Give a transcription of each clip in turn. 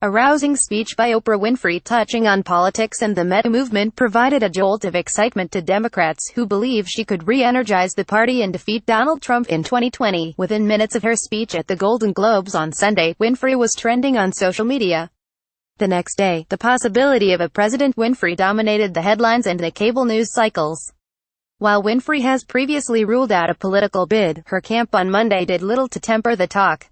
A rousing speech by Oprah Winfrey touching on politics and the meta movement provided a jolt of excitement to Democrats who believe she could re-energize the party and defeat Donald Trump in 2020. Within minutes of her speech at the Golden Globes on Sunday, Winfrey was trending on social media. The next day, the possibility of a President Winfrey dominated the headlines and the cable news cycles. While Winfrey has previously ruled out a political bid, her camp on Monday did little to temper the talk.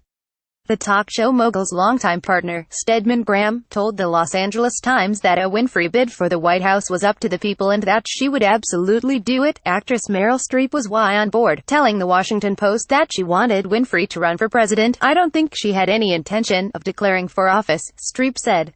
The talk show mogul's longtime partner, Stedman Graham, told the Los Angeles Times that a Winfrey bid for the White House was up to the people and that she would absolutely do it. Actress Meryl Streep was on board, telling the Washington Post that she wanted Winfrey to run for president. "I don't think she had any intention of declaring for office," Streep said.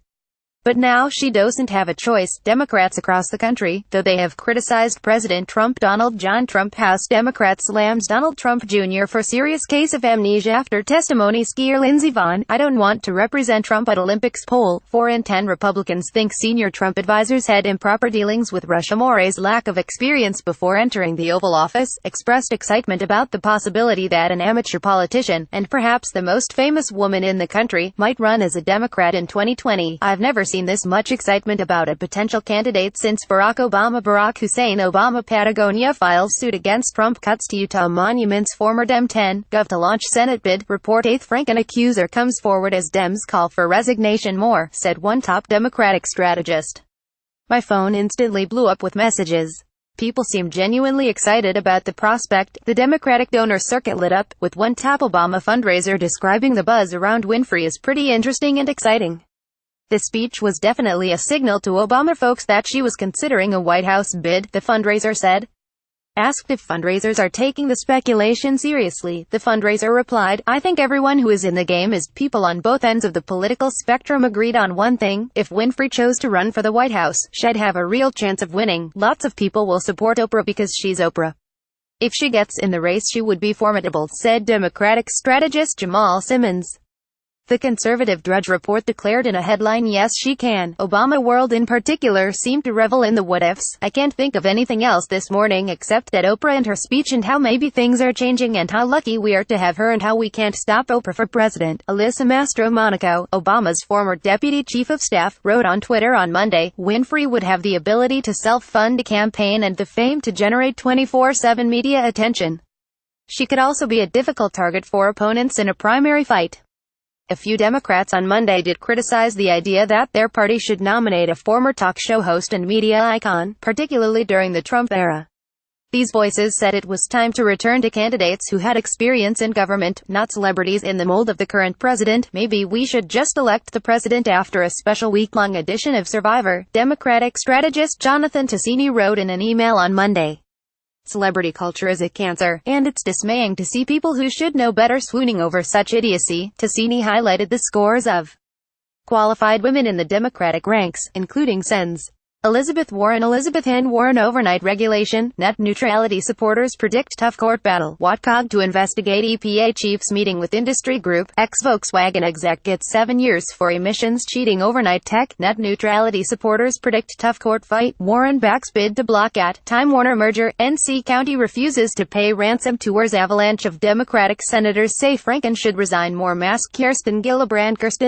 But now she doesn't have a choice. Democrats across the country, though they have criticized President Trump, Donald John Trump, House Democrats slammed Donald Trump Jr. for serious case of amnesia after testimony. Skier Lindsey Vonn, "I don't want to represent Trump at Olympics." Poll, 4 in 10 Republicans think senior Trump advisors had improper dealings with Russia. More's lack of experience before entering the Oval Office expressed excitement about the possibility that an amateur politician, and perhaps the most famous woman in the country, might run as a Democrat in 2020. "I've never seen this much excitement about a potential candidate since Barack Obama." Barack Hussein Obama. Patagonia files suit against Trump. Cuts to Utah monuments. Former Dem 10 Gov to launch Senate bid. Report 8th Franken accuser comes forward as Dems call for resignation. More, said one top Democratic strategist. "My phone instantly blew up with messages. People seem genuinely excited about the prospect." The Democratic donor circuit lit up, with one top Obama fundraiser describing the buzz around Winfrey as pretty interesting and exciting. The speech was definitely a signal to Obama folks that she was considering a White House bid, the fundraiser said. Asked if fundraisers are taking the speculation seriously, the fundraiser replied, "I think everyone who is in the game is people on both ends of the political spectrum agreed on one thing. If Winfrey chose to run for the White House, she'd have a real chance of winning. Lots of people will support Oprah because she's Oprah. If she gets in the race, she would be formidable," said Democratic strategist Jamal Simmons. The conservative Drudge Report declared in a headline, "Yes, she can." Obama world in particular seemed to revel in the what-ifs. "I can't think of anything else this morning except that Oprah and her speech and how maybe things are changing and how lucky we are to have her and how we can't stop Oprah for president." Alyssa Mastro Monaco, Obama's former deputy chief of staff, wrote on Twitter on Monday, "Winfrey would have the ability to self-fund a campaign and the fame to generate 24/7 media attention. She could also be a difficult target for opponents in a primary fight." A few Democrats on Monday did criticize the idea that their party should nominate a former talk show host and media icon, particularly during the Trump era. These voices said it was time to return to candidates who had experience in government, not celebrities in the mold of the current president. "Maybe we should just elect the president after a special week-long edition of Survivor," Democratic strategist Jonathan Ticini wrote in an email on Monday. "Celebrity culture is a cancer, and it's dismaying to see people who should know better swooning over such idiocy." Ticini highlighted the scores of qualified women in the Democratic ranks, including Sens. Elizabeth N. Warren. Overnight regulation, net neutrality supporters predict tough court battle. WatCog to investigate EPA chiefs meeting with industry group. Ex-Volkswagen exec gets 7 years for emissions cheating. Overnight tech, net neutrality supporters predict tough court fight. Warren backs bid to block at Time Warner merger. NC County refuses to pay ransom. Tours avalanche of Democratic senators say Franken should resign. More mask. Kirsten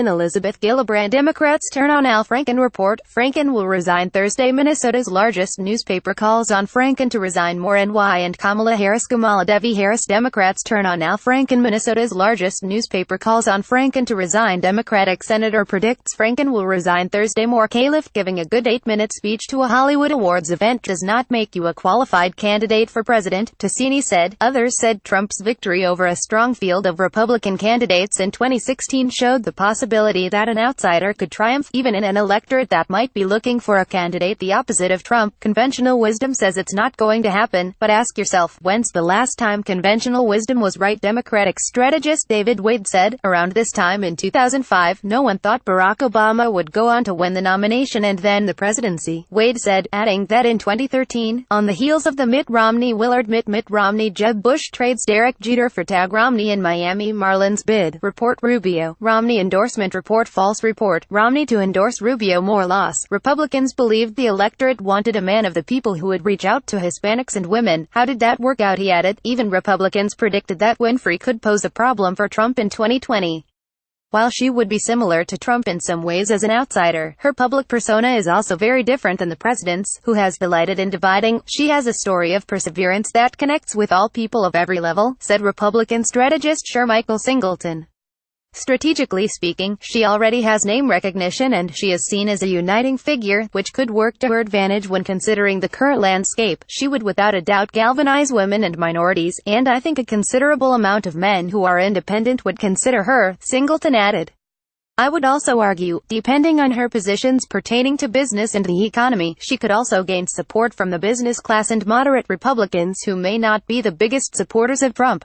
Elizabeth Gillibrand. Democrats turn on Al Franken report. Franken will resign Thursday. Minnesota's largest newspaper calls on Franken to resign. More NY and Kamala Devi Harris. Democrats turn on Al Franken. Minnesota's largest newspaper calls on Franken to resign. Democratic senator predicts Franken will resign Thursday. More Caliph giving a good 8-minute speech to a Hollywood Awards event does not make you a qualified candidate for president, Ticini said. Others said Trump's victory over a strong field of Republican candidates in 2016 showed the possibility that an outsider could triumph, even in an electorate that might be looking for a candidate the opposite of Trump. Conventional wisdom says it's not going to happen, but ask yourself, when's the last time conventional wisdom was right? Democratic strategist David Wade said, "Around this time in 2005, no one thought Barack Obama would go on to win the nomination and then the presidency." Wade said, adding that in 2013, on the heels of the Mitt Romney Jeb Bush trades Derek Jeter for Tag Romney in Miami Marlins bid. Report Rubio. Romney endorsement report. False report. Romney to endorse Rubio. More loss. Republicans believed the electorate wanted a man of the people who would reach out to Hispanics and women. How did that work out? He added. Even Republicans predicted that Winfrey could pose a problem for Trump in 2020. While she would be similar to Trump in some ways as an outsider, her public persona is also very different than the president's, who has delighted in dividing. She has a story of perseverance that connects with all people of every level, said Republican strategist Michael Singleton. Strategically speaking, she already has name recognition and she is seen as a uniting figure, which could work to her advantage when considering the current landscape. She would without a doubt galvanize women and minorities, and I think a considerable amount of men who are independent would consider her, Singleton added. I would also argue, depending on her positions pertaining to business and the economy, she could also gain support from the business class and moderate Republicans who may not be the biggest supporters of Trump.